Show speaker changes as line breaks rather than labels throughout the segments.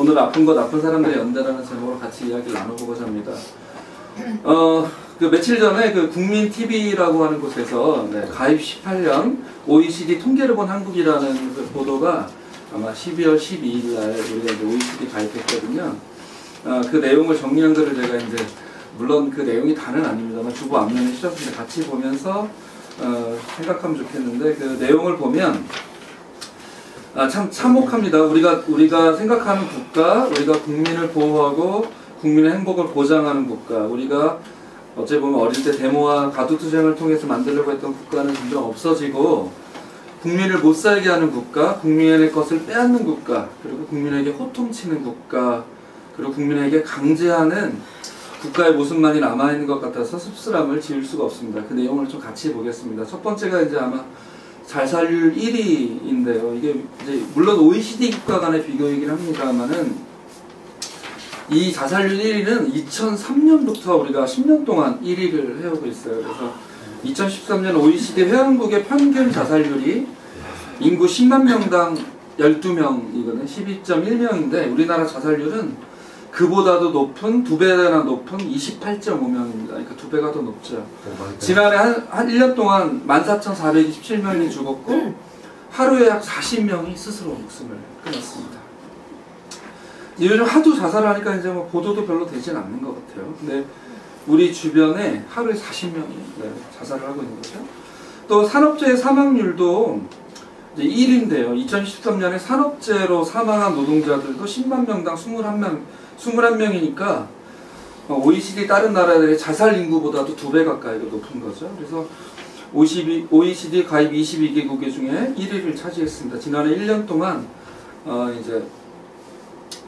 오늘 아픈 것 아픈 사람들의 연대라는 제목으로 같이 이야기를 나눠보고자 합니다. 그 며칠 전에 그 국민TV라고 하는 곳에서 가입 18년 OECD 통계를 본 한국이라는 그 보도가 아마 12월 12일 날 우리가 이제 OECD 가입했거든요. 그 내용을 정리한 거를 제가 이제 물론 그 내용이 다는 아닙니다만 주보 앞면에 실었는데 같이 보면서 생각하면 좋겠는데 그 내용을 보면 참 참혹합니다. 우리가 생각하는 국가, 우리가 국민을 보호하고 국민의 행복을 보장하는 국가, 우리가 어찌 보면 어릴 때 데모와 가두투쟁을 통해서 만들려고 했던 국가는 점점 없어지고 국민을 못 살게 하는 국가, 국민의 것을 빼앗는 국가, 그리고 국민에게 호통치는 국가, 그리고 국민에게 강제하는 국가의 모습만이 남아있는 것 같아서 씁쓸함을 지울 수가 없습니다. 그 내용을 좀 같이 보겠습니다. 첫 번째가 이제 아마 자살률 1위인데요. 이게 이제 물론 OECD 국가 간의 비교이긴 합니다만은 이 자살률 1위는 2003년부터 우리가 10년 동안 1위를 해오고 있어요. 그래서 2013년 OECD 회원국의 평균 자살률이 인구 10만 명당 12명이거든요. 12.1명인데 우리나라 자살률은 그보다도 높은, 2배나 높은 28.5명입니다. 그러니까 2배가 더 높죠. 지난해 한 1년 동안 14,427명이 죽었고 하루에 약 40명이 스스로 목숨을 끊었습니다. 요즘 하도 자살을 하니까 이제 뭐 보도도 별로 되진 않는 것 같아요. 근데 우리 주변에 하루에 40명이 자살을 하고 있는 거죠. 또 산업재해 사망률도 이제 1위인데요. 2013년에 산업재해로 사망한 노동자들도 10만 명당 21명이니까 OECD 다른 나라들의 자살 인구보다도 2배 가까이가 높은 거죠. 그래서 OECD 가입 22개국 중에 1위를 차지했습니다. 지난해 1년 동안 이제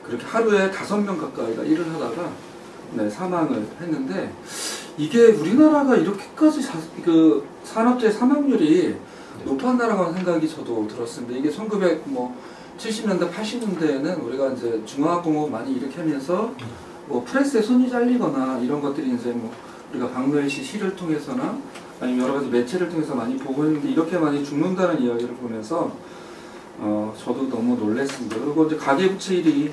그렇게 하루에 5명 가까이가 일을 하다가 사망을 했는데 이게 우리나라가 이렇게까지 그 산업재해 사망률이 높은 나라라는 생각이 저도 들었습니다. 이게 1970년대, 80년대에는 우리가 이제 중화학공업 많이 일으키면서 뭐 프레스에 손이 잘리거나 이런 것들이 이제 뭐 우리가 박노일씨 시를 통해서나 아니면 여러 가지 매체를 통해서 많이 보고 했는데 이렇게 많이 죽는다는 이야기를 보면서 저도 너무 놀랐습니다. 그리고 이제 가계부채 1위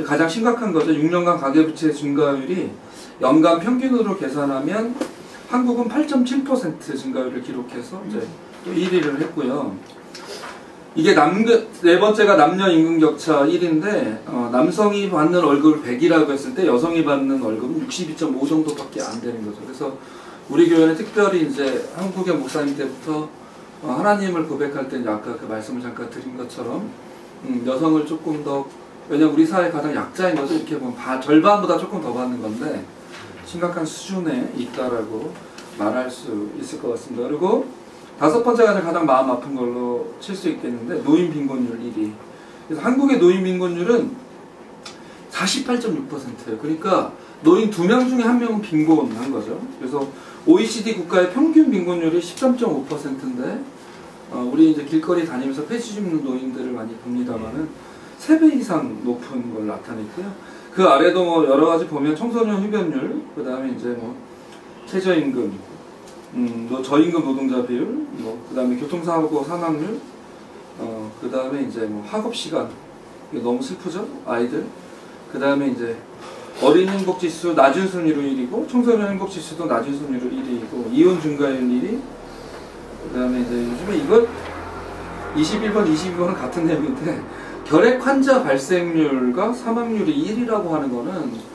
가장 심각한 거죠. 6년간 가계부채 증가율이 연간 평균으로 계산하면 한국은 8.7% 증가율을 기록해서 이제 또 1위를 했고요. 이게 네 번째가 남녀 임금 격차 1위인데 남성이 받는 월급을 100이라고 했을 때 여성이 받는 월급은 62.5 정도밖에 안 되는 거죠. 그래서 우리 교회는 특별히 이제 한국의 목사님 때부터 하나님을 고백할 때 이제 아까 그 말씀을 잠깐 드린 것처럼 여성을 조금 더 왜냐면 우리 사회 가장 약자인 거죠. 이렇게 보면 절반보다 조금 더 받는 건데 심각한 수준에 있다라고 말할 수 있을 것 같습니다. 그리고 다섯 번째가 가장 마음 아픈 걸로 칠 수 있겠는데 노인 빈곤율 1위. 그래서 한국의 노인 빈곤율은 48.6%예요. 그러니까 노인 2명 중에 1명은 빈곤한 거죠. 그래서 OECD 국가의 평균 빈곤율이 13.5%인데 우리 이제 길거리 다니면서 폐지 줍는 노인들을 많이 봅니다만은 3배 이상 높은 걸 나타냈고요. 그 아래도 뭐 여러 가지 보면 청소년 흡연율, 그 다음에 이제 뭐 최저임금, 저임금 노동자 비율, 그 다음에 교통사고 사망률, 그 다음에 이제 뭐 학업시간, 이게 너무 슬프죠? 아이들. 그 다음에 이제 어린 행복지수 낮은 순위로 1위고, 청소년 행복지수도 낮은 순위로 1위이고, 이혼 증가율 1위, 그 다음에 이제 요즘에 이거 21번, 22번은 같은 내용인데, 결핵 환자 발생률과 사망률이 1위라고 하는 거는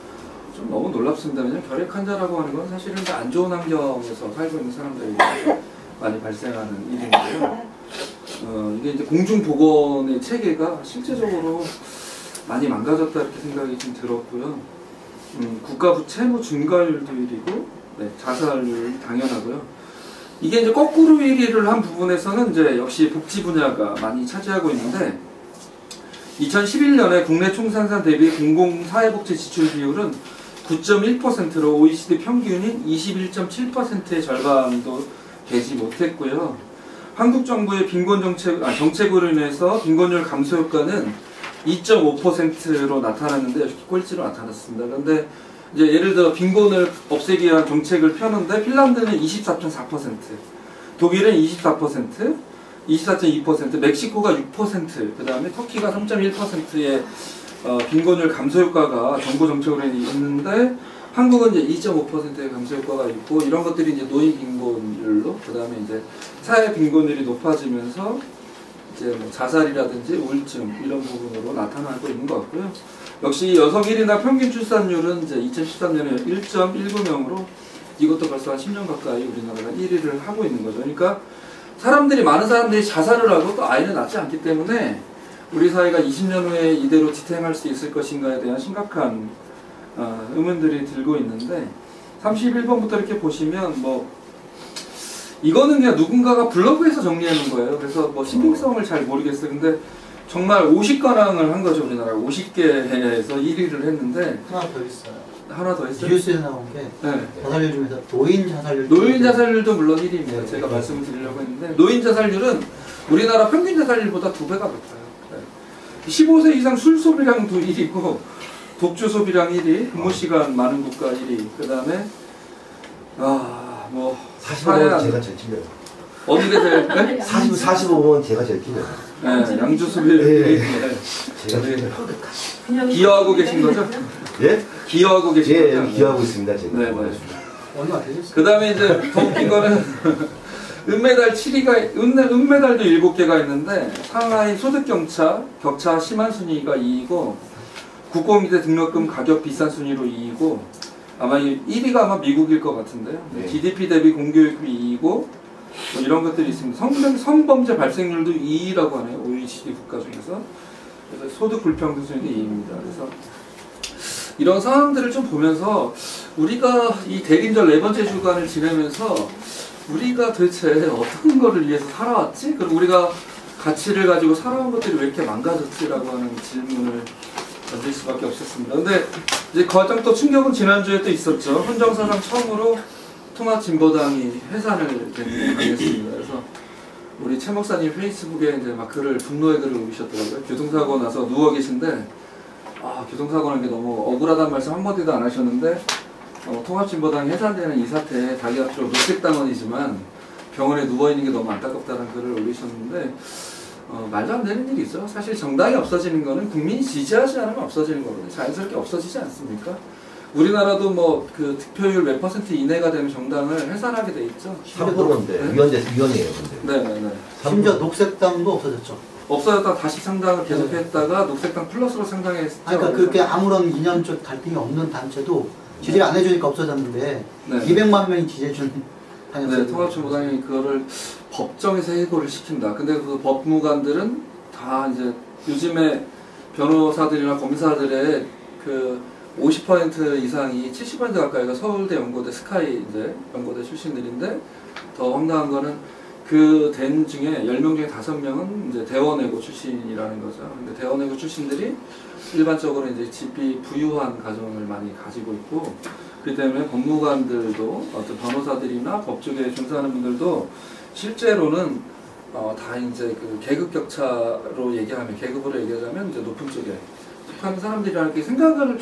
좀 너무 놀랍습니다. 왜냐면 결핵 환자라고 하는 건 사실은 안 좋은 환경에서 살고 있는 사람들이 많이 발생하는 일인데요. 이게 이제 공중보건의 체계가 실제적으로 많이 망가졌다 이렇게 생각이 좀 들었고요. 국가부 채무 증가율도 1위고, 자살률 당연하고요. 이게 이제 거꾸로 1위를 한 부분에서는 이제 역시 복지 분야가 많이 차지하고 있는데, 2011년에 국내 총생산 대비 공공사회복지 지출 비율은 9.1%로 OECD 평균인 21.7%의 절반도 되지 못했고요. 한국 정부의 정책으로 인해서 빈곤율 감소 효과는 2.5%로 나타났는데 역시 꼴찌로 나타났습니다. 그런데 이제 예를 들어 빈곤을 없애기 위한 정책을 펴는데 핀란드는 24.4%, 독일은 24%, 24.2%, 멕시코가 6%, 그 다음에 터키가 3.1%의 빈곤율 감소 효과가 정부 정책으로 있는데 한국은 이제 2.5%의 감소 효과가 있고 이런 것들이 이제 노인 빈곤율로 그다음에 이제 사회 빈곤율이 높아지면서 이제 뭐 자살이라든지 우울증 이런 부분으로 나타나고 있는 것 같고요. 역시 여성 1인당 평균 출산율은 이제 2013년에 1.19명으로 이것도 벌써 한 10년 가까이 우리나라가 1위를 하고 있는 거죠. 그러니까 많은 사람들이 자살을 하고 또 아이를 낳지 않기 때문에 우리 사회가 20년 후에 이대로 지탱할 수 있을 것인가에 대한 심각한 의문들이 들고 있는데 31번부터 이렇게 보시면 뭐 이거는 그냥 누군가가 블로그에서 정리해 놓은 거예요. 그래서 뭐 신빙성을 잘 모르겠어요. 근데 정말 50가랑을 한 거죠. 우리나라가 50개에서 1위를 했는데
하나 더 있어요.
하나 더 있어요?
뉴스에 나온 게
네.
자살률 중에서 노인 자살률.
노인 자살률도 물론 1위입니다.
네,
제가
네.
말씀을 드리려고 했는데 노인 자살률은 우리나라 평균 자살률보다 2배가 높아요. 네. 15세 이상 술 소비량도 1위고 독주 소비량 1위, 근무 시간 많은 국가 1위. 그다음에 뭐
45번 제가 제일 길려요.
어느 게 제일 네?
45번 제가 제일 길려요.
네, 양주 소비
네.
네.
제가
제가 기여하고 계신 거죠?
예?
기여하고 계신
예,
거죠?
기여하고 있습니다. 제가.
네, 네.
얼마 되셨어요?
그 다음에 이제 더 웃긴 거는 은메달 7위가 은메달도 7개가 있는데 상하이 소득 격차 심한 순위가 2위고 국공립대 등록금 가격 비싼 순위로 2위고 아마 1위가 아마 미국일 것 같은데요.
네.
GDP 대비 공교육비 2위고 뭐 이런 것들이 있습니다. 성범죄 발생률도 2위라고 하네요. OECD 국가 중에서. 그래서 소득 불평등 순위도 2위입니다. 그래서 이런 상황들을 좀 보면서 우리가 이 대림절 4번째 주간을 지내면서 우리가 도대체 어떤 거를 위해서 살아왔지? 그리고 우리가 가치를 가지고 살아온 것들이 왜 이렇게 망가졌지라고 하는 질문을 던질 수밖에 없었습니다. 근데 이제 가장 또 충격은 지난주에 또 있었죠. 헌정사상 처음으로 통합진보당이 해산을 당했습니다. 그래서 우리 최 목사님 페이스북에 이제 막 분노의 글을 올리셨더라고요. 교통사고 나서 누워 계신데 교통사고 난 게 너무 억울하다는 말씀 한마디도 안 하셨는데 통합진보당이 해산되는 이 사태에 자기 앞으로 녹색당원이지만 병원에 누워있는 게 너무 안타깝다는 글을 올리셨는데 말도 안 되는 일이 있어요. 사실 정당이 없어지는 거는 국민이 지지하지 않으면 없어지는 거거든요. 자연스럽게 없어지지 않습니까? 우리나라도 뭐 그 득표율 몇 % 이내가 되면 정당을 해산하게 돼 있죠.
3%인데
네?
위원이에요. 근데.
네네네.
심지어 녹색당도 없어졌죠.
없어졌다 다시 상당을 계속했다가 녹색당 플러스로 상당했죠.
그러니까 그렇게 아무런 이념적 갈등이 없는 단체도 지지를 안 해주니까 없어졌는데
네.
200만 명이 지지해준
네, 통합진보당이 그거를 법정에서 해고를 시킨다. 근데 그 법무관들은 다 이제 요즘에 변호사들이나 검사들의 그 50% 이상이 70% 가까이가 서울대 연고대 스카이 이제 연고대 출신들인데 더 황당한 거는 그 된 중에 10명 중에 5명은 이제 대원외고 출신이라는 거죠. 근데 대원외고 출신들이 일반적으로 이제 집이 부유한 가정을 많이 가지고 있고 그렇기 때문에 법무관들도 어떤 변호사들이나 법조계에 종사하는 분들도 실제로는 다 이제 그 계급 격차로 얘기하면 계급으로 얘기하자면 이제 높은 쪽에 속하는 사람들이라는 게 생각을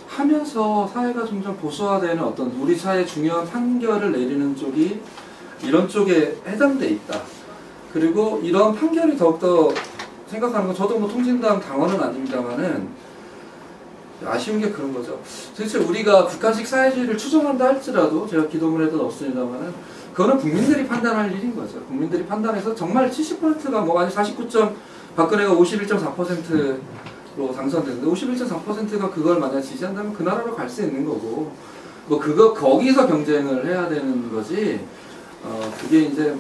하면서 사회가 점점 보수화되는 어떤 우리 사회의 중요한 판결을 내리는 쪽이 이런 쪽에 해당돼 있다. 그리고 이런 판결이 더욱더 생각하는 건 저도 뭐 통진당 당원은 아닙니다만은 아쉬운 게 그런 거죠. 도대체 우리가 북한식 사회주의를 추종한다 할지라도 제가 기도문에도 넣었습니다만은 그거는 국민들이 판단할 일인 거죠. 국민들이 판단해서 정말 70%가 뭐 아니 49점 박근혜가 51.4%로 당선됐는데 51.4%가 그걸 만약 지지한다면 그 나라로 갈 수 있는 거고 뭐 그거 거기서 경쟁을 해야 되는 거지. 그게 이제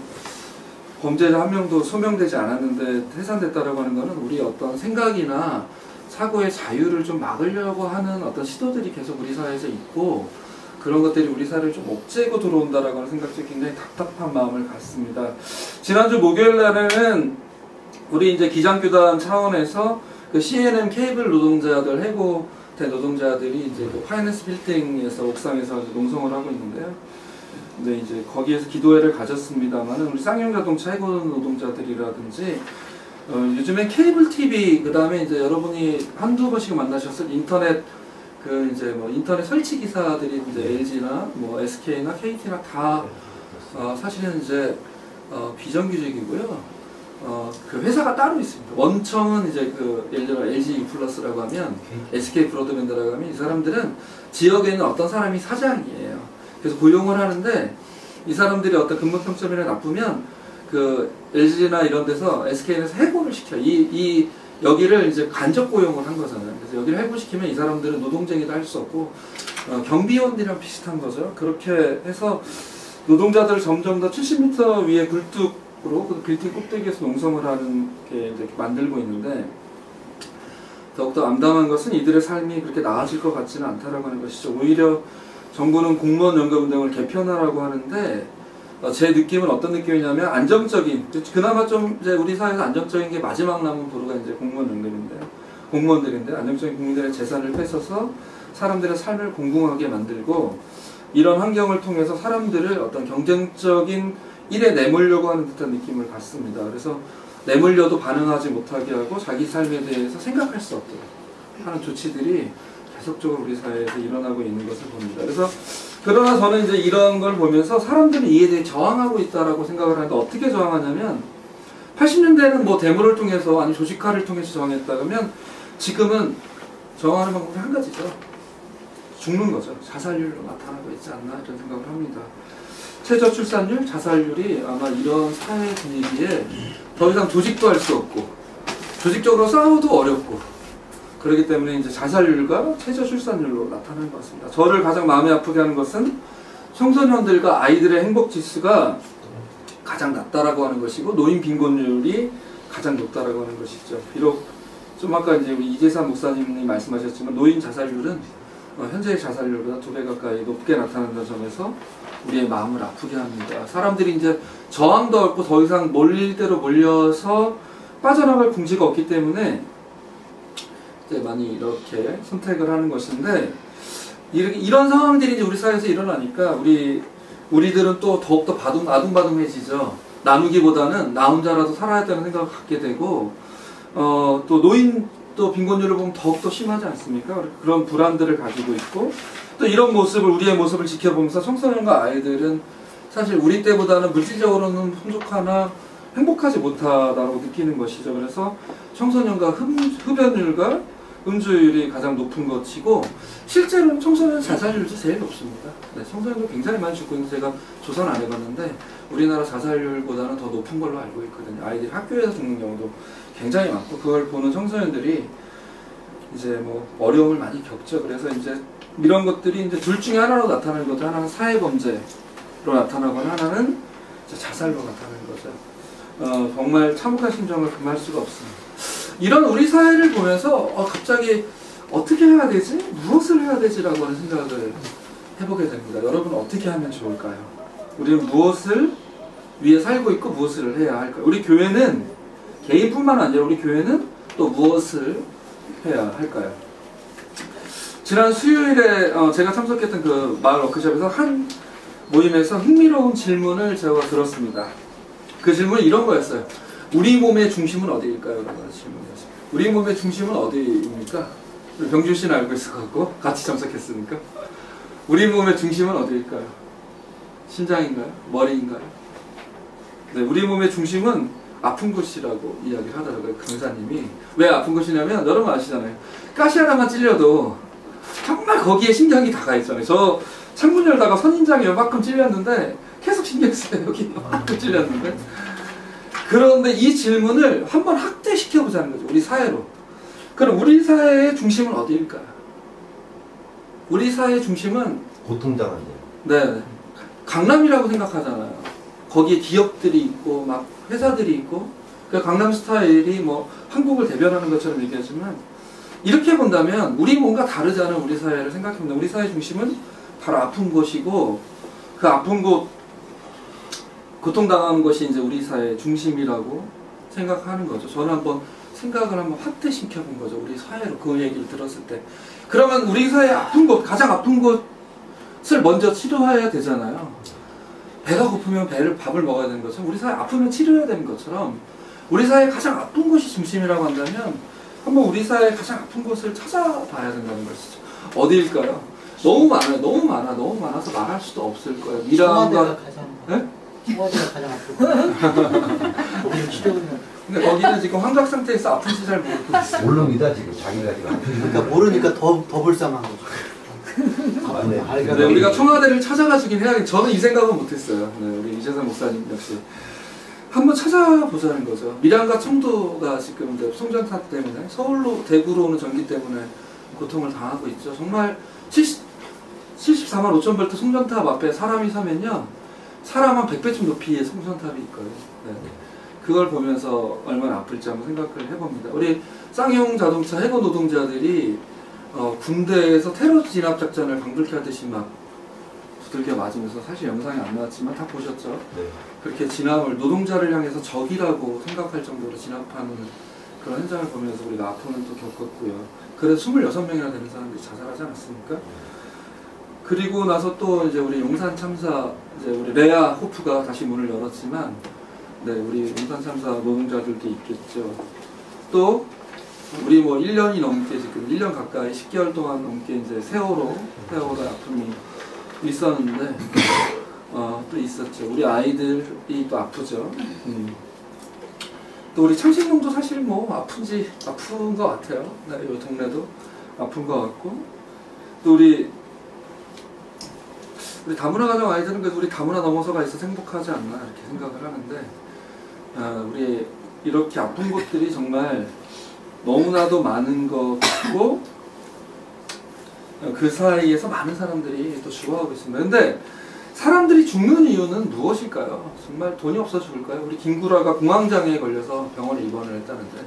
범죄자 한 명도 소명되지 않았는데 해산됐다라고 하는 거는 우리 어떤 생각이나 사고의 자유를 좀 막으려고 하는 어떤 시도들이 계속 우리 사회에서 있고 그런 것들이 우리 사회를 좀 옥죄고 들어온다라고 하는 생각들이 굉장히 답답한 마음을 갖습니다. 지난주 목요일 날에는 우리 이제 기장교단 차원에서 그 CNN 케이블 노동자들 해고된 노동자들이 이제 그 파이낸스 빌딩에서 옥상에서 농성을 하고 있는데요. 근데 이제 거기에서 기도회를 가졌습니다만은 우리 쌍용자동차 해고 노동자들이라든지 요즘엔 케이블 TV 그다음에 이제 여러분이 한두 번씩 만나셨을 인터넷 그 이제 뭐 인터넷 설치 기사들이 이제 LG나 뭐 SK나 KT나 다 사실은 이제 비정규직이고요. 그 회사가 따로 있습니다. 원청은 이제 그 예를 들어 LG 플러스라고 하면 SK 브로드밴드라고 하면 이 사람들은 지역에 있는 어떤 사람이 사장이에요. 그래서 고용을 하는데 이 사람들이 어떤 근무 평점이 나쁘면 그 LG나 이런 데서 SK에서 해고를 시켜요. 여기를 이제 간접 고용을 한 거잖아요. 그래서 여기를 해고시키면 이 사람들은 노동쟁이도 할 수 없고 경비원들이랑 비슷한 거죠. 그렇게 해서 노동자들을 점점 더 70m 위에 굴뚝으로 그 빌딩 꼭대기에서 농성을 하는 게 이제 만들고 있는데 더욱더 암담한 것은 이들의 삶이 그렇게 나아질 것 같지는 않다라고 하는 것이죠. 오히려 정부는 공무원 연금 등을 개편하라고 하는데 제 느낌은 어떤 느낌이냐면 안정적인, 그나마 좀 이제 우리 사회에서 안정적인 게 마지막 남은 보루가 이제 공무원 연금인데요. 공무원들인데 안정적인 국민들의 재산을 뺏어서 사람들의 삶을 공공하게 만들고 이런 환경을 통해서 사람들을 어떤 경쟁적인 일에 내몰려고 하는 듯한 느낌을 갖습니다. 그래서 내몰려도 반응하지 못하게 하고 자기 삶에 대해서 생각할 수 없도록 하는 조치들이 계속적으로 우리 사회에서 일어나고 있는 것을 봅니다. 그래서 그러나 저는 이제 이런 걸 보면서 사람들이 이에 대해 저항하고 있다라고 생각을 하는데 어떻게 저항하냐면 80년대에는 뭐 데모를 통해서 아니면 조직화를 통해서 저항했다 그러면 지금은 저항하는 방법이 한 가지죠. 죽는 거죠. 자살률로 나타나고 있지 않나 이런 생각을 합니다. 최저 출산율, 자살률이 아마 이런 사회 분위기에 더 이상 조직도 할 수 없고 조직적으로 싸워도 어렵고 그렇기 때문에 이제 자살률과 최저 출산율로 나타나는 것 같습니다. 저를 가장 마음이 아프게 하는 것은 청소년들과 아이들의 행복 지수가 가장 낮다라고 하는 것이고 노인 빈곤율이 가장 높다라고 하는 것이죠. 비록 좀 아까 이제 우리 이재산 목사님이 말씀하셨지만 노인 자살률은 현재의 자살률보다 2배 가까이 높게 나타난다는 점에서 우리의 마음을 아프게 합니다. 사람들이 이제 저항도 없고 더 이상 몰릴 대로 몰려서 빠져나갈 궁지가 없기 때문에 이제 많이 이렇게 선택을 하는 것인데 이런 상황들이 이제 우리 사회에서 일어나니까 우리들은 또 더욱더 아둥바둥해지죠. 나누기보다는 나 혼자라도 살아야 되는 생각을 갖게 되고 또 노인 또 빈곤율을 보면 더욱더 심하지 않습니까? 그런 불안들을 가지고 있고 또 이런 모습을 우리의 모습을 지켜보면서 청소년과 아이들은 사실 우리 때보다는 물질적으로는 풍족하나 행복하지 못하다고 느끼는 것이죠. 그래서 청소년과 흡연율과 음주율이 가장 높은 것이고 실제로는 청소년 자살률도 제일 높습니다. 네, 청소년도 굉장히 많이 죽고 있는데 제가 조사는 안 해봤는데 우리나라 자살률보다는 더 높은 걸로 알고 있거든요. 아이들이 학교에서 죽는 경우도 굉장히 많고 그걸 보는 청소년들이 이제 뭐 어려움을 많이 겪죠. 그래서 이제 이런 것들이 이제 둘 중에 하나로 나타나는 것들, 하나는 사회범죄로 나타나거나 하나는 자살로 나타나는 거죠. 정말 참혹한 심정을 금할 수가 없습니다. 이런 우리 사회를 보면서 갑자기 어떻게 해야 되지? 무엇을 해야 되지라고 하는 생각을 해보게 됩니다. 여러분 어떻게 하면 좋을까요? 우리는 무엇을 위해 살고 있고 무엇을 해야 할까요? 우리 교회는 개인뿐만 아니라 우리 교회는 또 무엇을 해야 할까요? 지난 수요일에 제가 참석했던 그 마을 워크숍에서 한 모임에서 흥미로운 질문을 제가 들었습니다. 그 질문이 이런 거였어요. 우리 몸의 중심은 어디일까요? 라는 질문이었습니다. 우리 몸의 중심은 어디입니까? 병준 씨는 알고 있을 것 같고 같이 참석했으니까. 우리 몸의 중심은 어디일까요? 심장인가요? 머리인가요? 네, 우리 몸의 중심은 아픈 곳이라고 이야기를 하더라고요. 강사님이. 왜 아픈 곳이냐면 여러분 아시잖아요. 가시 하나만 찔려도 정말 거기에 신경이 다 가 있잖아요. 저 창문 열다가 선인장이 요만큼 찔렸는데 계속 신경 써요. 여기 요만큼 찔렸는데. 그런데 이 질문을 한번 확대시켜보자는 거죠. 우리 사회로. 그럼 우리 사회의 중심은 어디일까요? 우리 사회의 중심은
고통당한데요.
네, 강남이라고 생각하잖아요. 거기에 기업들이 있고 막 회사들이 있고 그 강남 스타일이 뭐 한국을 대변하는 것처럼 얘기하지만 이렇게 본다면 우리 뭔가 다르지 않은 우리 사회를 생각해본다. 우리 사회 중심은 바로 아픈 곳이고 그 아픈 곳 고통당하는 것이 이제 우리 사회의 중심이라고 생각하는 거죠. 저는 한번 생각을 한번 확대시켜 본 거죠. 우리 사회로 그 얘기를 들었을 때. 그러면 우리 사회의 아픈 곳, 가장 아픈 곳을 먼저 치료해야 되잖아요. 배가 고프면 밥을 먹어야 되는 것처럼 우리 사회 아프면 치료해야 되는 것처럼 우리 사회의 가장 아픈 곳이 중심이라고 한다면 한번 우리 사회의 가장 아픈 곳을 찾아봐야 된다는 것이죠. 어디일까요? 너무 많아서 말할 수도 없을 거예요.
청와대가 가장 아플 거예요. 우리 치료는
근데 거기는 지금 환각 상태에서 아픈지 잘 모르고 있어요.
모릅니다 지금 자기가 지금 아픈
그러니까 모르니까 더 불쌍한 거죠.
맞네.
네, 우리가 청와대를 찾아가주긴 해야겠. 저는 이 생각은 못했어요. 네, 우리 이재상 목사님 역시 한번 찾아보자는 거죠. 밀양과 청도가 지금 이제 송전타 때문에 서울로 대구로 오는 전기 때문에 고통을 당하고 있죠. 정말 74만 5천 볼트 송전탑 앞에 사람이 서면요, 사람 한 100배쯤 높이의 송전탑이 있거든요. 네. 그걸 보면서 얼마나 아플지 한번 생각을 해봅니다. 우리 쌍용 자동차 해고 노동자들이 군대에서 테러 진압 작전을 방불케 하듯이 막 두들겨 맞으면서, 사실 영상이 안 나왔지만 다 보셨죠?
네.
그렇게 진압을, 노동자를 향해서 적이라고 생각할 정도로 진압하는 그런 현장을 보면서 우리가 아픔을 또 겪었고요. 그래서 26명이나 되는 사람들이 자살하지 않았습니까? 그리고 나서 또 이제 우리 용산 참사, 이제 우리 레아 호프가 다시 문을 열었지만, 네, 우리 용산 참사 노동자들도 있겠죠. 또 우리 뭐 1년이 넘게, 지금 1년 가까이 10개월 동안 넘게 이제 세월호의 아픔이 있었는데, 또 있었죠. 우리 아이들이 또 아프죠. 또 우리 창신동도 사실 뭐 아픈 것 같아요. 네, 이 동네도 아픈 것 같고, 또 우리 다문화 가정 아이들은 그래도 우리 다문화 넘어서가 있어서 행복하지 않나 이렇게 생각을 하는데, 우리 이렇게 아픈 것들이 정말 너무나도 많은 것 같고, 그 사이에서 많은 사람들이 또 죽어가고 있습니다. 근데 사람들이 죽는 이유는 무엇일까요? 정말 돈이 없어 죽을까요? 우리 김구라가 공황장애에 걸려서 병원에 입원을 했다는데,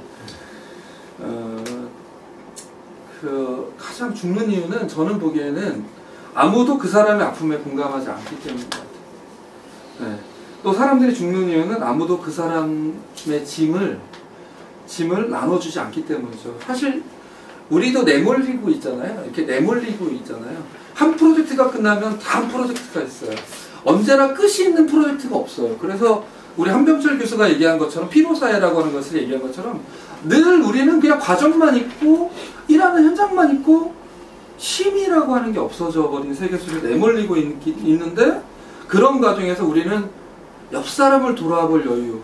그 가장 죽는 이유는 저는 보기에는 아무도 그 사람의 아픔에 공감하지 않기 때문인 것 같아요. 네. 또 사람들이 죽는 이유는 아무도 그 사람의 짐을 나눠주지 않기 때문이죠. 사실 우리도 내몰리고 있잖아요. 이렇게 내몰리고 있잖아요. 한 프로젝트가 끝나면 다음 프로젝트가 있어요. 언제나 끝이 있는 프로젝트가 없어요. 그래서 우리 한병철 교수가 얘기한 것처럼, 피로사회라고 하는 것을 얘기한 것처럼, 늘 우리는 그냥 과정만 있고 일하는 현장만 있고 쉼이라고 하는 게 없어져 버린 세계 속에 내몰리고 있는데, 그런 과정에서 우리는 옆 사람을 돌아볼 여유,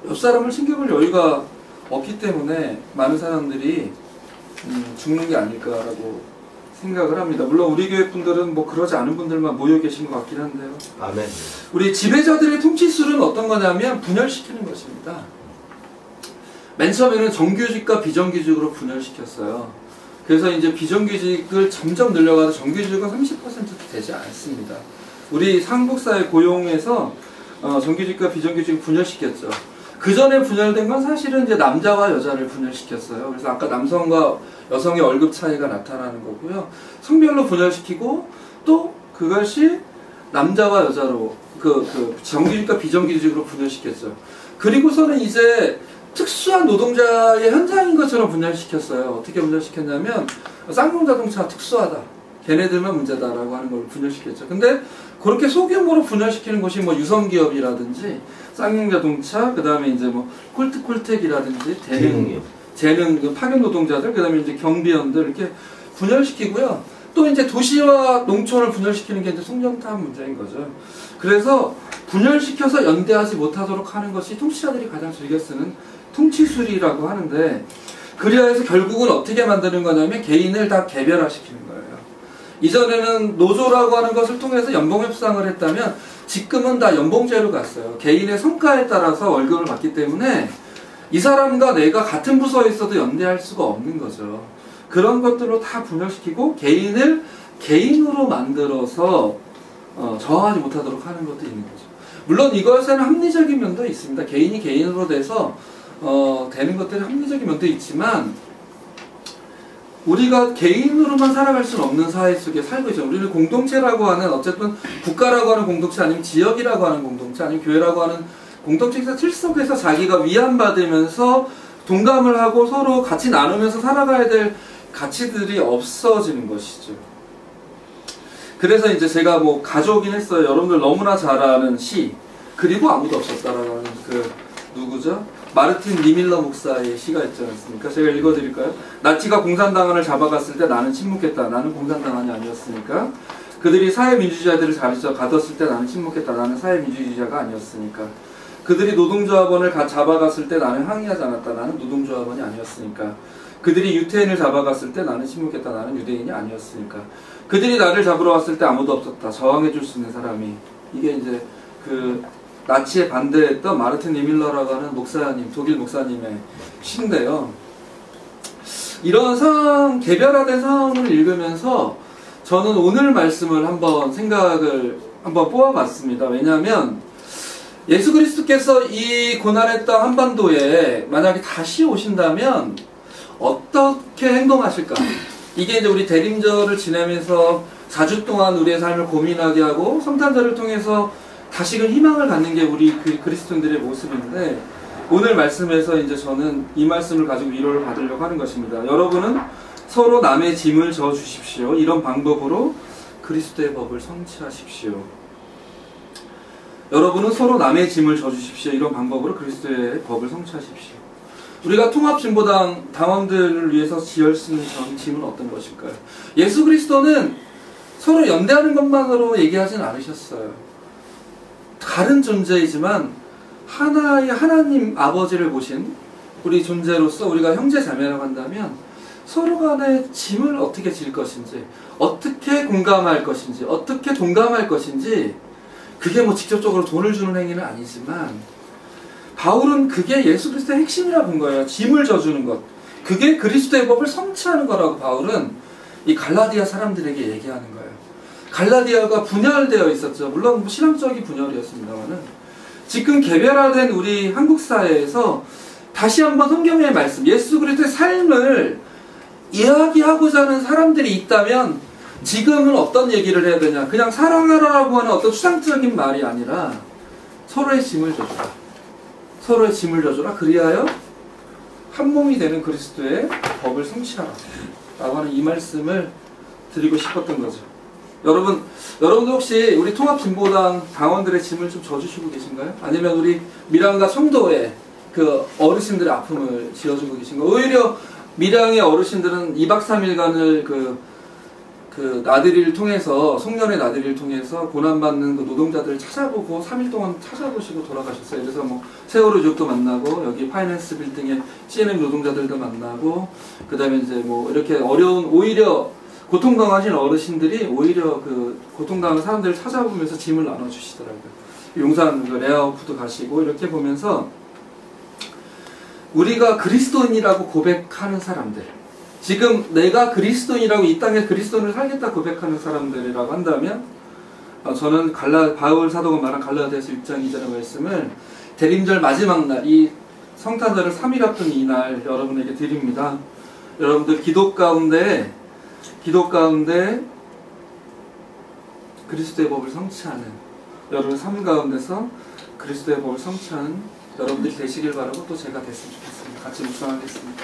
옆 사람을 챙겨볼 여유가 없기 때문에 많은 사람들이 죽는 게 아닐까라고 생각을 합니다. 물론 우리 교회 분들은 뭐 그러지 않은 분들만 모여 계신 것 같긴 한데요.
아멘.
우리 지배자들의 통치술은 어떤 거냐면 분열시키는 것입니다. 맨 처음에는 정규직과 비정규직으로 분열시켰어요. 그래서 이제 비정규직을 점점 늘려가서 정규직은 30%도 되지 않습니다. 우리 한국사회 고용에서 정규직과 비정규직을 분열시켰죠. 그 전에 분열된 건 사실은 이제 남자와 여자를 분열시켰어요. 그래서 아까 남성과 여성의 월급 차이가 나타나는 거고요. 성별로 분열시키고, 또 그것이 남자와 여자로 정규직과 비정규직으로 분열시켰죠. 그리고서는 이제 특수한 노동자의 현장인 것처럼 분열시켰어요. 어떻게 분열시켰냐면, 쌍용자동차 특수하다, 걔네들만 문제다라고 하는 걸 분열시켰죠. 근데 그렇게 소규모로 분열시키는 곳이 뭐 유성기업이라든지 쌍용자동차, 그 다음에 이제 뭐 콜트콜텍이라든지 재능 그 파견 노동자들, 그 다음에 이제 경비원들, 이렇게 분열시키고요. 또 이제 도시와 농촌을 분열시키는 게 이제 송전탑 문제인 거죠. 그래서 분열시켜서 연대하지 못하도록 하는 것이 통치자들이 가장 즐겨 쓰는 통치술이라고 하는데, 그래야 해서 결국은 어떻게 만드는 거냐면 개인을 다 개별화시키는 거예요. 이전에는 노조라고 하는 것을 통해서 연봉 협상을 했다면, 지금은 다 연봉제로 갔어요. 개인의 성과에 따라서 월급을 받기 때문에 이 사람과 내가 같은 부서에 있어도 연대할 수가 없는 거죠. 그런 것들로 다 분열시키고 개인을 개인으로 만들어서 저항하지 못하도록 하는 것도 있는 거죠. 물론 이것에는 합리적인 면도 있습니다. 개인이 개인으로 돼서 되는 것들이 합리적인 면도 있지만, 우리가 개인으로만 살아갈 수는 없는 사회 속에 살고 있죠. 우리는 공동체라고 하는, 어쨌든 국가라고 하는 공동체, 아니면 지역이라고 하는 공동체, 아니면 교회라고 하는 공동체에서 틀 속에서 자기가 위안받으면서 동감을 하고 서로 같이 나누면서 살아가야 될 가치들이 없어지는 것이죠. 그래서 이제 제가 뭐 가져오긴 했어요. 여러분들 너무나 잘 아는 시, 그리고 아무도 없었다라는 누구죠? 마르틴 니밀러 목사의 시가 있지 않습니까? 제가 읽어드릴까요? 나치가 공산당원을 잡아갔을 때 나는 침묵했다. 나는 공산당원이 아니었으니까. 그들이 사회민주주의자들을 가뒀을 때 나는 침묵했다. 나는 사회민주주의자가 아니었으니까. 그들이 노동조합원을 잡아갔을 때 나는 항의하지 않았다. 나는 노동조합원이 아니었으니까. 그들이 유태인을 잡아갔을 때 나는 침묵했다. 나는 유대인이 아니었으니까. 그들이 나를 잡으러 왔을 때 아무도 없었다. 저항해줄 수 있는 사람이. 이게 이제 그 나치에 반대했던 마르틴 니밀러라고 하는 목사님, 독일 목사님의 시인데요. 이런 상황, 개별화된 상황을 읽으면서 저는 오늘 말씀을 한번 생각을 한번 뽑아봤습니다. 왜냐하면 예수 그리스도께서 이 고난의 땅 한반도에 만약에 다시 오신다면 어떻게 행동하실까? 이게 이제 우리 대림절을 지내면서 4주 동안 우리의 삶을 고민하게 하고 성탄절을 통해서 다시금 희망을 갖는 게 우리 그리스도인들의 모습인데, 오늘 말씀에서 이제 저는 이 말씀을 가지고 위로를 받으려고 하는 것입니다. 여러분은 서로 남의 짐을 져 주십시오. 이런 방법으로 그리스도의 법을 성취하십시오. 여러분은 서로 남의 짐을 져 주십시오. 이런 방법으로 그리스도의 법을 성취하십시오. 우리가 통합진보당 당원들을 위해서 지을 수 있는 짐은 어떤 것일까요? 예수 그리스도는 서로 연대하는 것만으로 얘기하진 않으셨어요. 다른 존재이지만 하나의 하나님 아버지를 보신 우리 존재로서 우리가 형제자매라고 한다면 서로 간의 짐을 어떻게 질 것인지, 어떻게 공감할 것인지, 어떻게 동감할 것인지, 그게 뭐 직접적으로 돈을 주는 행위는 아니지만 바울은 그게 예수 그리스도의 핵심이라고 본 거예요. 짐을 져주는 것. 그게 그리스도의 법을 성취하는 거라고 바울은 이 갈라디아 사람들에게 얘기하는 거예요. 갈라디아가 분열되어 있었죠. 물론 신앙적인 분열이었습니다만은 지금 개별화된 우리 한국 사회에서 다시 한번 성경의 말씀, 예수 그리스도의 삶을 이야기하고자 하는 사람들이 있다면 지금은 어떤 얘기를 해야 되냐? 그냥 사랑하라라고 하는 어떤 추상적인 말이 아니라 서로의 짐을 져주라. 서로의 짐을 져주라. 그리하여 한 몸이 되는 그리스도의 법을 성취하라. 라고 하는 이 말씀을 드리고 싶었던 거죠. 여러분들 혹시 우리 통합진보당 당원들의 짐을 좀 져주시고 계신가요? 아니면 우리 밀양과 청도에 그 어르신들의 아픔을 지어주고 계신가요? 오히려 밀양의 어르신들은 2박 3일간을 그 나들이를 통해서, 송년회 나들이를 통해서 고난받는 그 노동자들을 찾아보고 3일 동안 찾아보시고 돌아가셨어요. 그래서 뭐 세월호 유족도 만나고, 여기 파이낸스 빌딩의 CNM 노동자들도 만나고, 그 다음에 이제 뭐 이렇게 어려운, 오히려 고통당하신 어르신들이 오히려 그 고통당하는 사람들을 찾아보면서 짐을 나눠주시더라고요. 용산 그 레아호프도 가시고, 이렇게 보면서 우리가 그리스도인이라고 고백하는 사람들, 지금 내가 그리스도인이라고 이 땅에 그리스도인을 살겠다 고백하는 사람들이라고 한다면, 저는 바울 사도가 말한 갈라디아서 6장 2절의 말씀을 대림절 마지막 날, 이 성탄절을 3일 앞둔 이 날 여러분에게 드립니다. 여러분들 기도 가운데 그리스도의 법을 성취하는, 여러분 삶 가운데서 그리스도의 법을 성취하는 여러분들이 되시길 바라고 또 제가 됐으면 좋겠습니다. 같이 묵상하겠습니다.